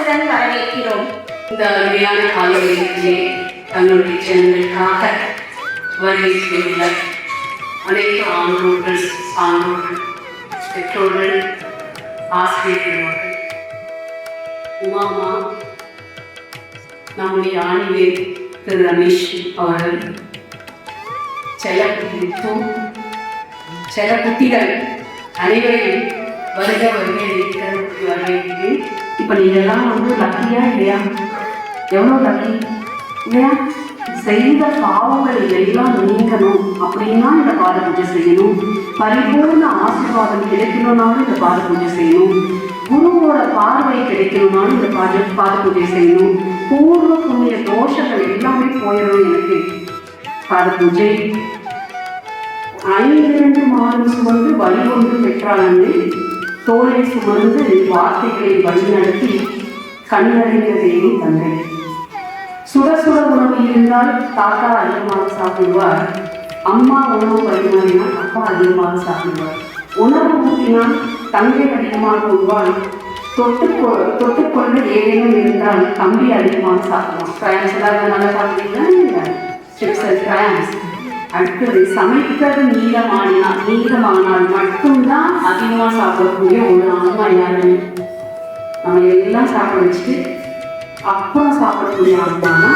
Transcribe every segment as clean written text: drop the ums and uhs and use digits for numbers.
ஆசியுடன் வரவேற்கிறோம். இந்த அருமையான காலவெளியிலே தங்களுடைய ஜனங்களுக்காக வரவேற்றுள்ள அனைத்து ஆண்டோர்கள், சான்றோர்கள், பெற்றோர்கள், ஆசிரியர்கள், உமாமா, நம்முடைய ஆணிவேர் திரு ரமேஷ் அவர்கள், செல்லக்குட்டிகள் அனைவரையும் வருக வரவேற்கிறேன். இப்போ நீங்கள்லாம் லக்கியா இல்லையா? எவ்வளோ லக்கி இல்லையா? செய்த பாவங்கள் எல்லாம் நீங்கணும் அப்படின்னா இந்த பாத பூஜை செய்யணும். பரிபூர்ண ஆசீர்வாதம் கிடைக்கணும்னாலும் இந்த பாத பூஜை செய்யணும். குருவோட பார்வை கிடைக்கணும்னாலும் இந்த பாத பூஜை செய்யணும். பூர்வ புண்ணிய தோஷங்கள் எல்லாமே போயிடும். எனக்கு பாத பூஜை 5 மாதம் சுமந்து வழி கொண்டு பெற்றாளன்னு தோலை சுமந்து வார்த்தைகளை வழிநடத்தி கண்ணறிந்த தேவி தந்தை. சுட சுட உணவு இருந்தால் தாத்தா அதிகமாக சாப்பிடுவார். அம்மா உணவு பரிமாறினால் அப்பா அதிகமாக சாப்பிடுவார். உணவு ஊற்றினால் தங்கை அதிகமாக உருவாள். தொட்டுக்கொண்டு ஏதேனும் இருந்தால் தம்பி அதிகமாக சாப்பிடுவான். கிராம்ஸ் எல்லாம் நல்லா சாப்பிடுவீங்களா? Chips and grams. அடுத்தது சமைக்கிறது நீளமானால் மட்டும்தான் அதிகமாக சாப்பிடக்கூடிய ஒரு ஆன்மா யாரு? நம்ம எல்லாம் சாப்பிட வச்சுட்டு அப்புறம் சாப்பிடக்கூடிய ஆன்மானா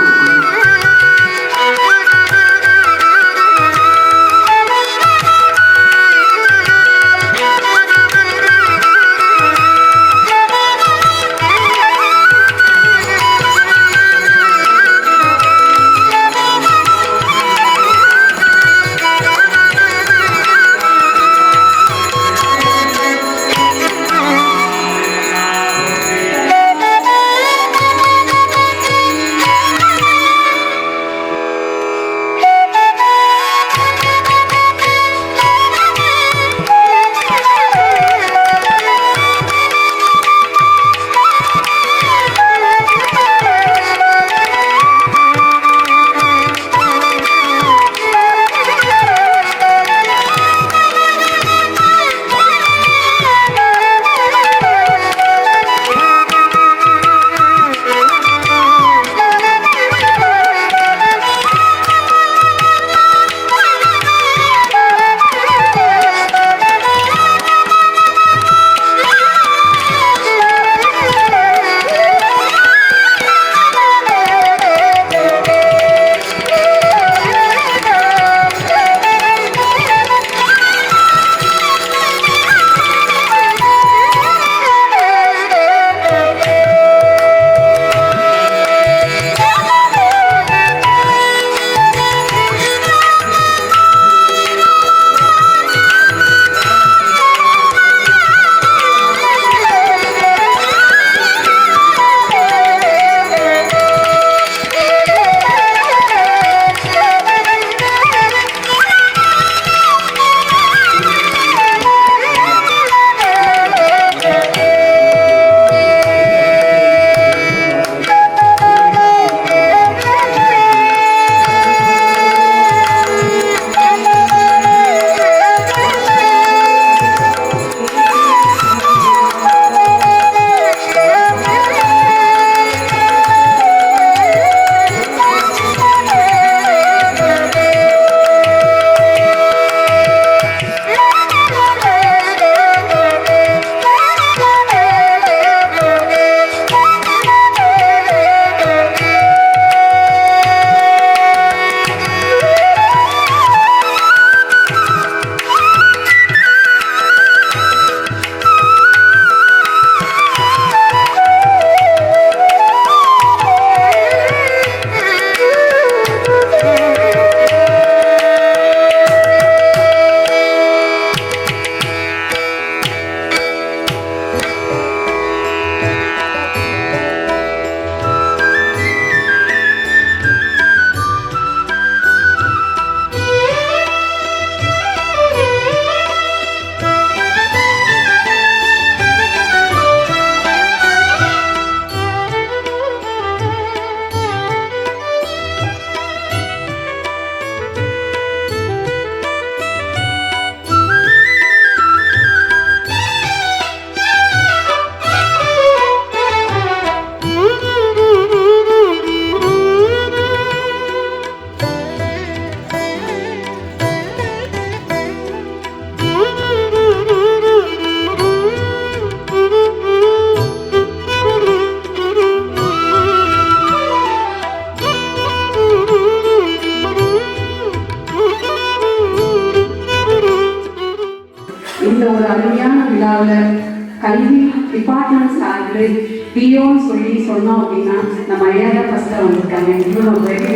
சார்பில் கல்வி டிபார்ட்மெண்ட் சார்பில் பிஓன்னு சொல்லி சொன்னோம் அப்படின்னா நம்ம ஐயா தான் ஃபஸ்ட்டாக வந்திருக்காங்க. இவ்வளோ வெரி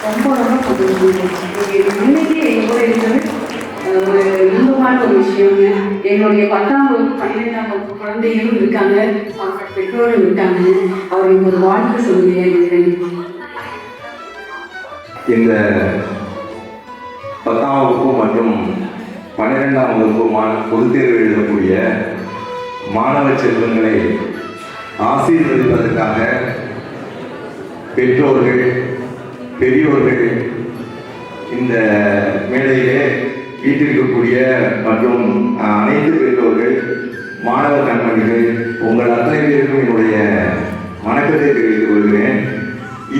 ரொம்ப ரொம்ப சந்தோஷம். இன்னைக்கு எங்களோட இருக்கிறது ஒரு இன்பமான ஒரு விஷயங்க. எங்களுடைய 10ஆம் வகுப்பு 12ஆம் வகுப்பு குழந்தைகளும் இருக்காங்க, அவங்களோட பெற்றோரும் இருக்காங்க. அவருக்கு ஒரு வாழ்க்கை சொல்லுங்க. இந்த 10ஆம் வகுப்பு மற்றும் 12ஆம் வகுப்பு பொதுத் தேர்வு எழுதக்கூடிய மாணவ செல்வங்களை ஆசீர்வதிப்பதற்காக பெற்றோர்கள் பெரியோர்கள் இந்த மேடையிலே வீட்டிற்கக்கூடிய மற்றும் அனைத்து பெற்றோர்கள் மாணவ கண்மணிகள் உங்கள் அத்தனை பேருக்கும் என்னுடைய வணக்கத்தை தெரிவித்துக் கொள்கிறேன்.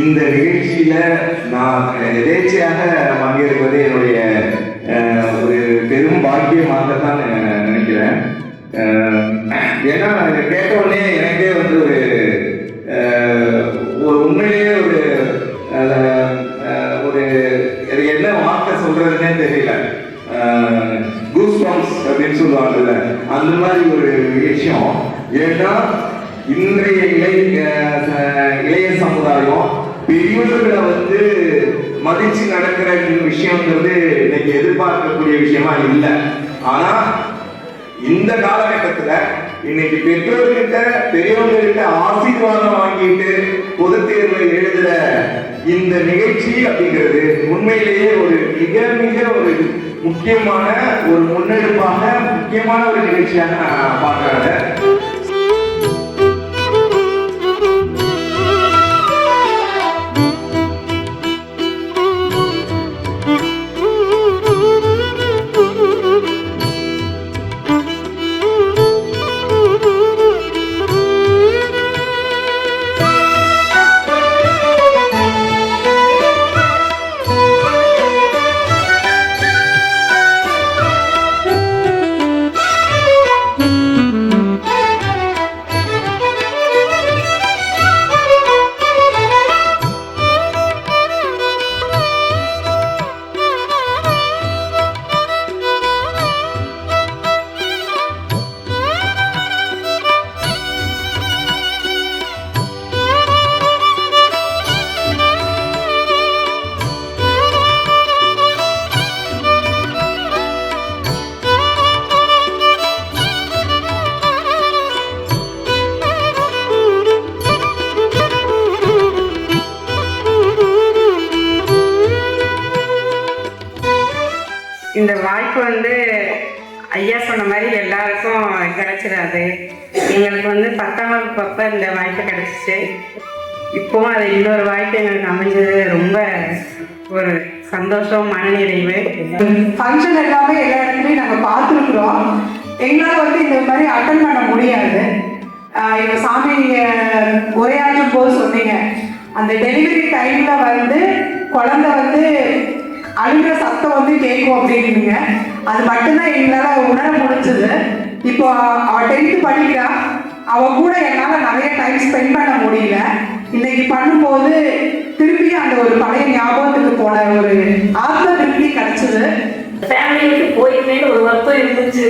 இந்த நிகழ்ச்சியில நான் எதேச்சையாக பங்கேற்பது என்னுடைய ஒரு பெரும் பாக்கியமாகத்தான் நினைக்கிறேன். ஏன்னா கேட்ட உடனே எனக்கே வந்து ஒரு உண்மையிலேயே ஒரு என்ன வார்த்தை சொல்றதுன்னே தெரியல. கூஸ் பம்ப்ஸ் அப்படின்னு சொல்லுவாங்கல்ல, அந்த மாதிரி ஒரு விஷயம். ஏன்னா இன்றைய இளைய சமுதாயம் பெரியவர்களை வந்து மதிச்சு நடக்கிற விஷயங்கிறது இன்னைக்கு எதிர்பார்க்கக்கூடிய விஷயமா இல்லை. ஆனா இந்த காலகட்டத்துல இன்னைக்கு பெற்றோர்கிட்ட பெரியவங்ககிட்ட ஆசீர்வாதம் வாங்கிட்டு பொது தேர்வை எழுதுற இந்த நிகழ்ச்சி அப்படிங்கிறது உண்மையிலேயே ஒரு மிக மிக ஒரு முக்கியமான ஒரு முன்னெடுப்பாக முக்கியமான ஒரு நிகழ்ச்சியாக நான் பார்க்கிறேன். இந்த வாய்ப்பு வந்து ஐயா சொன்ன மாதிரி எல்லாருக்கும் கிடைச்சிடாது. எங்களுக்கு வந்து 10ஆம் வகுப்பு அப்போ இந்த வாய்ப்பு கிடைச்சிச்சு. இப்போவும் அது இன்னொரு வாய்ப்பு எங்களுக்கு அமைஞ்சது ரொம்ப ஒரு சந்தோஷம், மனநிறைவு. ஃபங்க்ஷன் எல்லாமே எல்லா இடத்துலையும் நாங்கள் பார்த்துருக்குறோம். எங்களால் வந்து இந்த மாதிரி அட்டன் பண்ண முடியாது. எங்கள் சாமி உரையாற்றும் போது சொன்னீங்க, அந்த டெலிவரி டைமில் வந்து குழந்தை வந்து அழுகிற சத்தம் வந்து கேட்கும் அப்படின்னீங்க. அது மட்டும்தான் எங்களால் உணர முடிஞ்சது. இப்போ அவள் 10th படிக்கிறா, அவள் கூட என்னால் நிறைய டைம் ஸ்பெண்ட் பண்ண முடியல. இன்னைக்கு பண்ணும்போது திருப்பியும் அந்த ஒரு பழைய ஞாபகத்துக்கு போன ஒரு ஆத்ம திருப்தி கிடைச்சது. ஃபேமிலிக்கு போயிட்டே ஒரு வருத்தம் இருந்துச்சு.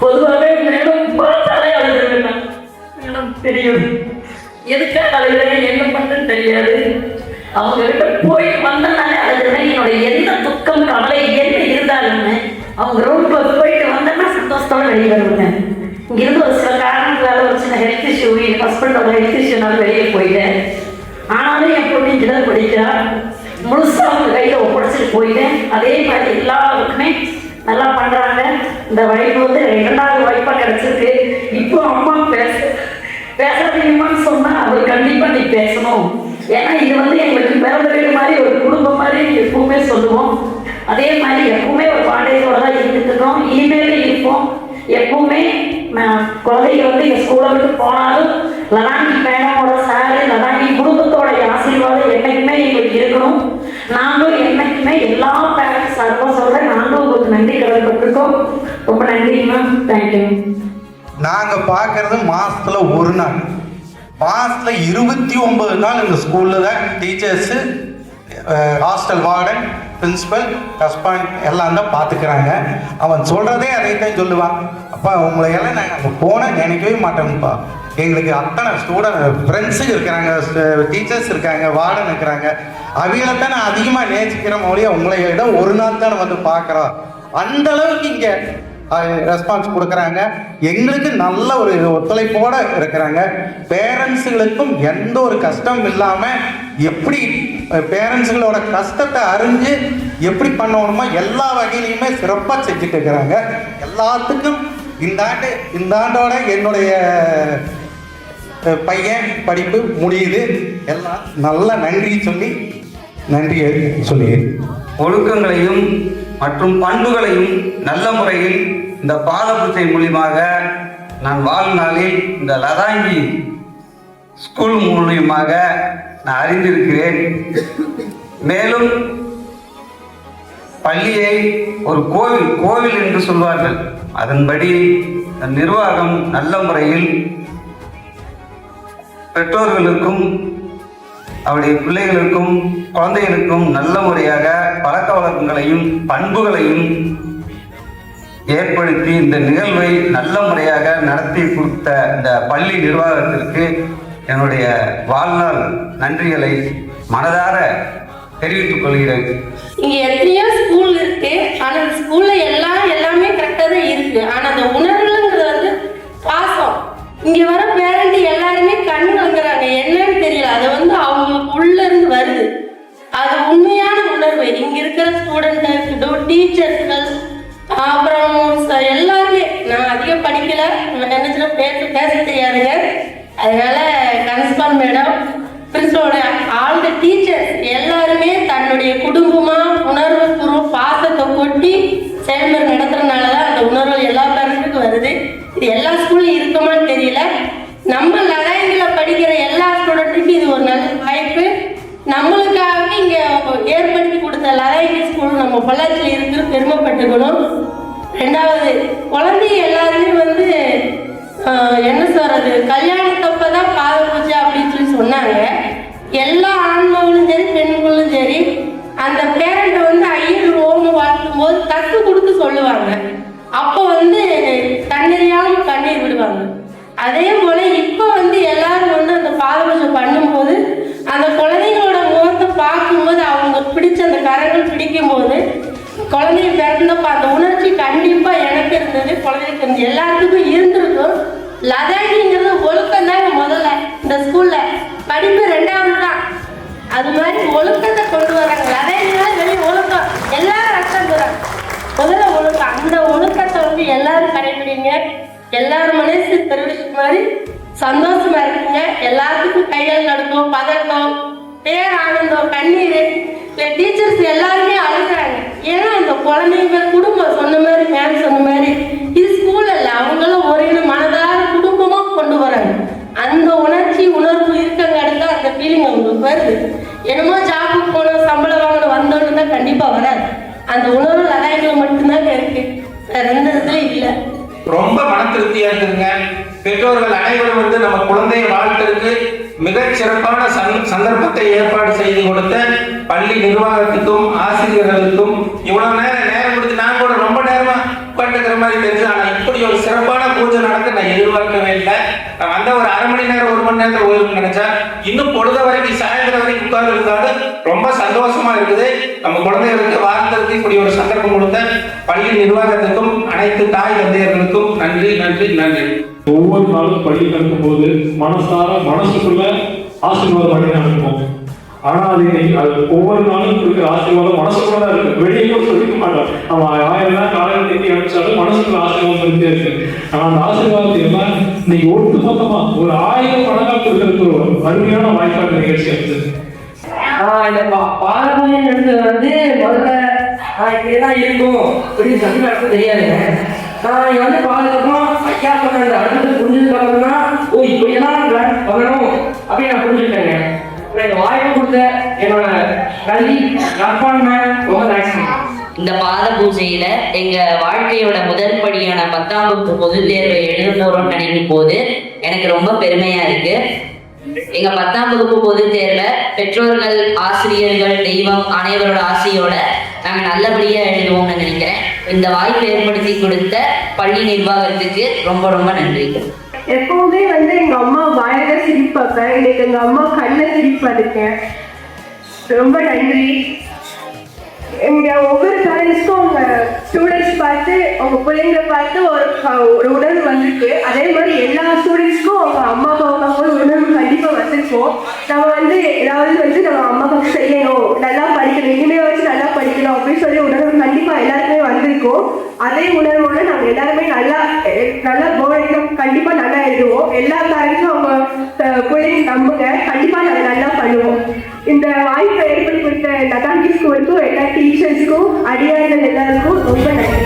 பொதுவாகவே மேடம் பார்த்தாலே அழுதுருவேன். மேடம் தெரியும் எதுக்காக அழுகிறேன், என்ன பண்ணுன்னு தெரியாது. அவங்க கிட்ட போய் வந்தனாலே அழுதுருவேன். என்னோட எந்த துக்கம் கவலை என்ன இருந்தாலுமே அவங்க ரோட்ல போயிட்டு வந்தேன்னா சந்தோஷத்தோட வெளியே வருவேன். இங்கிருந்து ஒரு சில காரணங்களால ஒரு சின்ன ஹெல்த் இஷ்யூ, என் ஹஸ்பண்டோட ஹெல்த் இஷ்யூனால வெளியே போயிட்டேன். ஆனாலும் என் பொண்ணு இங்கே தான் படிக்கிறா. முழுசாக அவங்க கையில் ஒப்படைச்சிட்டு போயிட்டேன். அதே மாதிரி எல்லாருக்குமே நல்லா பண்ணுறாங்க. இந்த வாய்ப்பு வந்து 2வது வாய்ப்பாக கிடச்சிருக்கு. இப்போ அம்மா பேசாதீங்கம்மான்னு சொன்னால் அவர் கண்டிப்பாக நீ பேசணும். ஏன்னா இது வந்து எங்களுக்கு பிறந்த வீடு மாதிரி ஒரு குடும்பம் மாதிரி எப்பவுமே சொல்லுவோம். அதே மாதிரி எப்பவுமே ஒரு பாண்டியோட தான் இருந்துருக்கோம், இனிமேலும் இருப்போம். எப்பவுமே குழந்தைங்க வந்து எங்கள் ஸ்கூலை விட்டு போனாலும் லதாங்கி மேடமோட சாரு, லதாங்கி குடும்பத்தோட ஆசீர்வாதம் என்னைக்குமே எங்களுக்கு இருக்கணும். நாங்களும் என்னைக்குமே எல்லா பேரண்ட்ஸ் சார்பாக சொல்கிறேன், நாங்களும் உங்களுக்கு நன்றி கடன்பட்டிருக்கோம். ரொம்ப நன்றி மேம், தேங்க்யூ. நாங்கள் பார்க்குறது மாதத்தில் ஒரு நாள், மாதத்தில் 29 நாள் இந்த ஸ்கூலில் தான் டீச்சர்ஸு ஹாஸ்டல் வார்டன், பிரின்சிபல், ரெஸ்பாண்ட் எல்லாம் தான் பார்த்துக்கிறாங்க. அவன் சொல்கிறதே அதைத்தான் சொல்லுவான். அப்பா உங்களையெல்லாம் நாங்கள் அங்கே போனால் நினைக்கவே மாட்டோம்ப்பா. எங்களுக்கு அத்தனை ஸ்டூடெண்ட் ஃப்ரெண்ட்ஸுங்க இருக்கிறாங்க, டீச்சர்ஸ் இருக்காங்க, வார்டன் இருக்கிறாங்க. அவைகளைத்தான் நான் அதிகமாக நேசிக்கிறேன் மொழியை. உங்களை இடம் ஒரு நாள் தானே வந்து பார்க்குறோம். அந்த அளவுக்கு இங்கே ரெஸ்பான்ஸ் கொடுக்குறாங்க. எங்களுக்கு நல்ல ஒரு ஒத்துழைப்போடு இருக்கிறாங்க. பேரண்ட்ஸுகளுக்கும் எந்த ஒரு கஷ்டம் இல்லாமல் எப்படி பேரண்ட்ஸுகளோட கஷ்டத்தை அறிஞ்சு எப்படி பண்ணணுமோ எல்லா வகையிலையுமே சிறப்பாக செஞ்சுட்டு இருக்கிறாங்க. எல்லாத்துக்கும் இந்த ஆண்டோட என்னுடைய பையன் படிப்பு முடியுது. எல்லாம் நல்ல நன்றி சொல்லி ஒழுக்கங்களையும் மற்றும் பண்புகளையும் நல்ல முறையில் இந்த பாத பூஜை மூலியமாக நான் வாழ்நாளில் இந்த லதாங்கி ஸ்கூல் மூலியமாக நான் அறிந்திருக்கிறேன். மேலும் பள்ளியை ஒரு கோவில் என்று சொல்வார்கள். அதன்படி நிர்வாகம் நல்ல முறையில் பெற்றோர்களுக்கும் அவருடைய பிள்ளைகளுக்கும் குழந்தைகளுக்கும் நல்ல முறையாக பழக்க வழக்கங்களையும் பண்புகளையும் ஏற்படுத்தி இந்த நிகழ்வை நல்ல முறையாக நடத்தி கொடுத்த இந்த பள்ளி நிர்வாகத்திற்கு என்னுடைய வாழ்நாள் நன்றிகளை மனதார தெரிவித்துக் கொள்கிறேன். இங்க எத்தனையோ ஸ்கூல் இருக்கு. ஆனா அந்த ஸ்கூல்ல எல்லாமே கரெக்டா தான் இருக்கு. ஆனா அந்த உணர்வுங்கிறது வந்து பாசம். இங்க வர பேரண்ட் எல்லாருமே கண் கலங்குறாங்க. என்னன்னு தெரியல. அது வந்து அவங்களுக்கு உள்ள இருந்து வருது. அது உண்மையான உணர்வு. இங்க இருக்கிற ஸ்டூடெண்ட் இருக்கட்டும், டீச்சர்ஸ்கள், அப்புறம் எல்லாருமே. நான் அதிகம் படிக்கல, நினைச்சுனா பேச தெரியாதுங்க. அதனால கன்ஸ்பால் மேடம், பிரின்சிபலோட ஆல் த டீச்சர்ஸ் எல்லாருமே தன்னுடைய குடும்பமா உணர்வு பூர்வம் பாசத்தை கொட்டி செயல்முறை நடத்துறதுனாலதான் அந்த உணர்வு எல்லா பேரண்ட்டுக்கும் வருது. இது எல்லா ஸ்கூல்லையும் இருக்குமான்னு தெரியல. நம்ம லதாங்கில படிக்கிற எல்லா ஸ்டூடெண்ட்டுக்கும் இது ஒரு நல்ல வாய்ப்பு. நம்மளுக்காக இங்க ஏற்படுத்தி கொடுத்த லதாங்கி ஸ்கூல் நம்ம பொள்ளாச்சியில் இருக்கிற பெருமைப்பட்டுக்கணும். ரெண்டாவது, குழந்தைங்க எல்லாருமே வந்து என்ன சொல்றது, கல்யாணத்தப்பதான் பாத பூஜை அப்படின்னு சொல்லி சொன்னாங்க. எல்லா ஆண்மகளும் சரி பெண்களும் சரி அந்த பேரண்ட்டை வந்து ஐயர் ஓமம் வாழ்த்தும் போது தட்டு கொடுத்து சொல்லுவாங்க. அப்போ வந்து தண்ணீரையாம கண்ணீர் விடுவாங்க. அதே போல இப்போ வந்து எல்லாரும் வந்து அந்த பாத பூஜை பண்ணும்போது அந்த குழந்தைங்களோட முகத்தை பார்க்கும்போது அவங்க பிடிச்ச அந்த கரங்கள் பிடிக்கும் போது குழந்தைங்க பிறந்தப்ப அந்த உணர்ச்சி கண்டிப்பா எனக்கு இருந்தது, குழந்தைக்கு இருந்தது, எல்லாத்துக்கும் இருந்திருக்கும். லதாங்கிங்கிறது ஒழுக்கம் தாங்க முதல்ல. இந்த ஸ்கூல்ல படிப்பு ரெண்டாவது தான். அது மாதிரி ஒழுக்கத்தை கொண்டு வராங்க. லதாங்கினால வெளியே ஒழுக்கம் எல்லாரும் ரத்தம் போறாங்க. முதல்ல ஒழுக்கம். அந்த ஒழுக்கத்தை வந்து எல்லாரும் கடைபிடிங்க. எல்லாரும் மனசு தெரிவிச்ச மாதிரி சந்தோஷமா இருக்குங்க. எல்லாத்துக்கும் கைகள் நடக்கும், பதட்டம், பேரானந்தம், கண்ணீர். டீச்சர்ஸ் எல்லாருமே அழுகிறாங்க. ஏன்னா அந்த குழந்தைங்க குடும்பம் சொன்ன மாதிரி மேம் சொன்ன மாதிரி இது ஸ்கூல் அல்ல, அவங்களும் ஒரே மனதார குடும்பமா கொண்டு வராங்க. அந்த உணர்வு இருக்கங்காட்டு தான் அந்த ஃபீலிங் அவங்களுக்கு வருது. என்னமோ ஜாபுக்கு போனோம் சம்பளம் வாங்கணும் வந்தோன்னு தான் கண்டிப்பா வராது. அந்த உணர்வு லதாங்கில மட்டும்தாங்க இருக்கு, ரெண்டு இடத்துல இல்லை. ரொம்ப மன திருப்தியா இருக்குங்க. பெற்றோர்கள் அனைவரும் வந்து நம்ம குழந்தைய வாழ்க்கைக்கு மிகச் சிறப்பான சந்தர்ப்பத்தை ஏற்பாடு செய்து கொடுத்த பள்ளி நிர்வாகத்துக்கும் ஆசிரியர்களுக்கும் இவ்வளவு நேரம் கொடுத்து நான் கூட ரொம்ப நேரமா உட்காந்துக்கிற மாதிரி தெரிஞ்சு, ஆனா இப்படி ஒரு சிறப்பான பூஜை நடக்க நான் எதிர்பார்க்கவே இல்லை. நான் வந்த ஒரு அரை மணி நேரம் 1 மணி நேரத்தில் ஓய்வு நினைச்சா இன்னும் பொழுத வரைக்கும் சாயந்தரம் வரைக்கும் உட்கார்ந்து இருந்தாலும் ரொம்ப சந்தோஷமா இருக்குது. நம்ம குழந்தைகளுக்கு வாழ்ந்ததுக்கு இப்படி ஒரு சந்தர்ப்பம் கொடுத்த பள்ளி நிர்வாகத்துக்கும் அனைத்து தாய் தந்தையர்களுக்கும் நன்றி நன்றி நன்றி. ஒவ்வொரு நாளும் பள்ளி நடக்கும்போது மனசுக்குள்ள ஆசீர்வாதம் பண்ணி நடக்கும். ஆனா அது ஒவ்வொரு நாளும் இருக்கிற ஆசீர்வாதம் மனசுக்குள்ள தான் இருக்கு, வெளியே சொல்லிக்க மாட்டோம். நம்ம 1000 தான் காலையில் தேடி அனுப்பிச்சாலும் மனசுக்குள்ள ஆசீர்வாதம் இருந்தே இருக்கு. ஆனா அந்த ஆசீர்வாதத்தை எல்லாம் இன்னைக்கு ஒட்டு மொத்தமா ஒரு 1000 மடங்கா கொடுக்கறதுக்கு ஒரு அருமையான வாய்ப்பாக நிகழ்ச்சி இருந்தது. இந்த பாரம்பரியன்றது வந்து முதல்ல இப்படிதான் இருக்கும் அப்படின்னு சொல்லி தெரியாதுங்க. இங்க வந்து பாதுகாப்பும் ஐயா சொன்ன அடுத்தது புரிஞ்சதுக்கு அப்புறம் தான் இப்படியெல்லாம் பண்ணணும் அப்படின்னு நான் புரிஞ்சுட்டேங்க. இந்த வாய்ப்பு கொடுத்த என்னோட கல்வி ரொம்ப தேங்க்ஸ். இந்த பாத பூஜையில எங்க வாழ்க்கையோட முதல் படியான 10ஆம் வகுப்பு பொதுத் தேர்வை எழுத போறோம்னு நினைக்கும் போது எனக்கு ரொம்ப பெருமையா இருக்கு. எங்க 10ஆம் வகுப்பு பொதுத் தேர்வுல பெற்றோர்கள், ஆசிரியர்கள், தெய்வம் அனைவரோட ஆசையோட நாங்க நல்லபடியா எழுதுவோம்னு நினைக்கிறேன். இந்த வாய்ப்பை ஏற்படுத்தி கொடுத்த பள்ளி நிர்வாகத்துக்கு ரொம்ப ரொம்ப நன்றி. எப்பவுமே வந்து எங்க அம்மா வாயில சிரிப்பாப்பேன். இன்னைக்கு எங்க அம்மா கண்ணில் சிரிப்பாருக்கேன். ரொம்ப நன்றி. எங்க ஒவ்வொரு பேரண்ட்ஸ்க்கும் அவங்க ஸ்டூடெண்ட்ஸ் பார்த்து அவங்க பிள்ளைங்களை பார்த்து ஒரு உணர்வு வந்திருக்கு. அதே மாதிரி எல்லா ஸ்டூடெண்ட்ஸ்க்கும் அவங்க அம்மா அப்பாவுக்காக ஒரு உணர்வு கண்டிப்பாக வந்திருக்கோம். நம்ம வந்து ஏதாவது வந்து நம்ம அம்மா அப்பாவுக்கு செய்யணும், நல்லா படிக்கணும், இனிமே வச்சு நல்லா படிக்கணும் அப்படின்னு சொல்லி உணர்வு கண்டிப்பாக எல்லாருக்குமே வந்திருக்கோம். அதே உணர்வோட நாங்கள் எல்லாருமே நல்லா போர்டு எக்ஸாம் கண்டிப்பாக நல்லா எழுதுவோம். எல்லா பேரண்ட்ஸும் அவங்க பிள்ளைங்க நம்புங்க, கண்டிப்பாக நாங்கள் நல்லா பண்ணுவோம். இந்த வாய்ப்பை ஏற்படுத்தி கொடுத்த லதாங்கி ஸ்கூலுக்கும் எல்லா டீச்சர்ஸுக்கும் அடியார்கள் எல்லாருக்கும் ரொம்ப நன்றி.